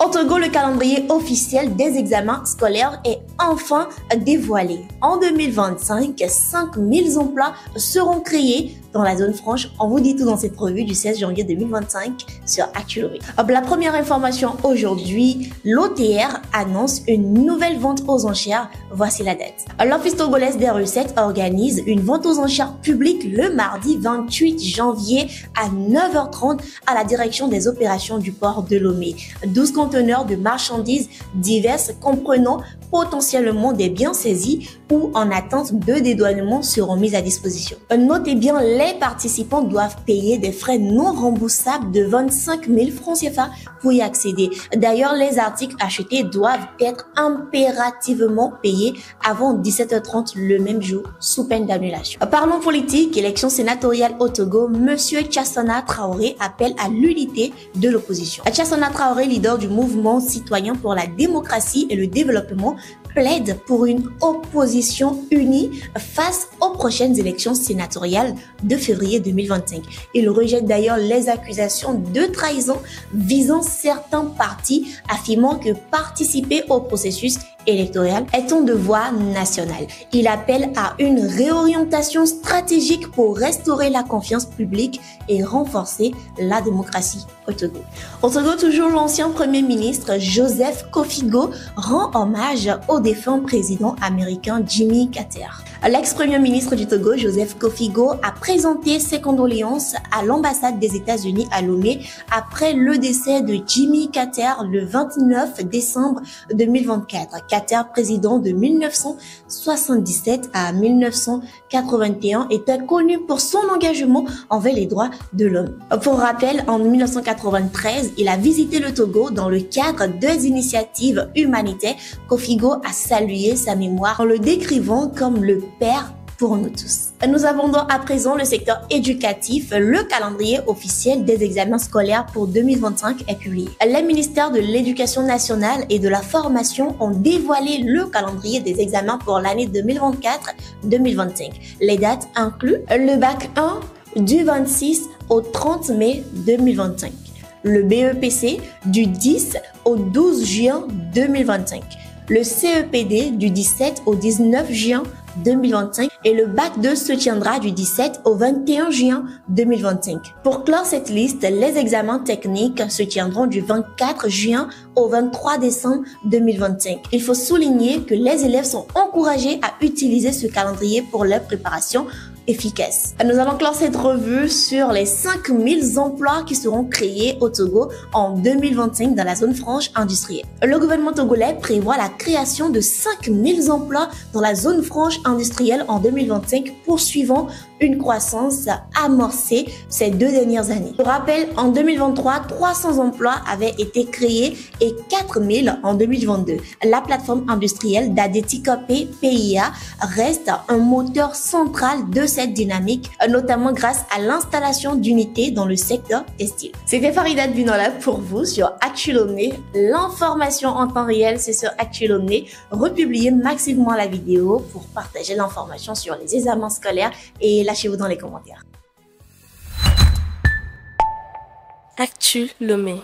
Au Togo, le calendrier officiel des examens scolaires est enfin dévoilé. En 2025, 5000 emplois seront créés dans la zone franche. On vous dit tout dans cette revue du 16 janvier 2025 sur Actulomé. La première information aujourd'hui, l'OTR annonce une nouvelle vente aux enchères. Voici la date. L'Office togolaise des recettes organise une vente aux enchères publique le mardi 28 janvier à 9h30 à la direction des opérations du port de Lomé. 12 conteneurs de marchandises diverses comprenant potentiellement des biens saisis ou en attente de dédouanement seront mis à disposition. Notez bien, les participants doivent payer des frais non remboursables de 25 000 francs CFA pour y accéder. D'ailleurs, les articles achetés doivent être impérativement payés avant 17h30 le même jour, sous peine d'annulation. Parlons politique, élection sénatoriale au Togo, Monsieur Tchassana Traoré appelle à l'unité de l'opposition. Tchassana Traoré, leader du mouvement citoyen pour la démocratie et le développement, plaide pour une opposition unie face aux prochaines élections sénatoriales de février 2025. Il rejette d'ailleurs les accusations de trahison visant certains partis, affirmant que participer au processus électoral est un devoir national. Il appelle à une réorientation stratégique pour restaurer la confiance publique et renforcer la démocratie au Togo. Au Togo, toujours l'ancien Premier ministre Joseph Kofigo rend hommage au défunt président américain Jimmy Carter. L'ex-premier ministre du Togo, Joseph Kofigo, a présenté ses condoléances à l'ambassade des États-Unis à Lomé après le décès de Jimmy Carter le 29 décembre 2024. Carter, président de 1977 à 1981, était connu pour son engagement envers les droits de l'homme. Pour rappel, en 1993, il a visité le Togo dans le cadre des initiatives humanitaires. Kofigo a salué sa mémoire en le décrivant comme le père pour nous tous. Nous abordons à présent le secteur éducatif. Le calendrier officiel des examens scolaires pour 2025 est publié. Les ministères de l'Éducation nationale et de la formation ont dévoilé le calendrier des examens pour l'année 2024-2025. Les dates incluent le bac 1 du 26 au 30 mai 2025, le BEPC du 10 au 12 juin 2025, le CEPD du 17 au 19 juin 2025 et le bac 2 se tiendra du 17 au 21 juin 2025. Pour clore cette liste, les examens techniques se tiendront du 24 juin au 23 décembre 2025. Il faut souligner que les élèves sont encouragés à utiliser ce calendrier pour leur préparation efficace. Nous allons clore cette revue sur les 5000 emplois qui seront créés au Togo en 2025 dans la zone franche industrielle. Le gouvernement togolais prévoit la création de 5000 emplois dans la zone franche industrielle en 2025, poursuivant une croissance amorcée ces 2 dernières années. Pour rappel, en 2023, 300 emplois avaient été créés et 4000 en 2022. La plateforme industrielle d'Adetikope PIA reste un moteur central de cette dynamique, notamment grâce à l'installation d'unités dans le secteur textile. C'était Farida Binola pour vous sur Actulomé. L'information en temps réel, c'est sur Actulomé. Republiez massivement la vidéo pour partager l'information sur les examens scolaires et lâchez-vous dans les commentaires. Actulomé.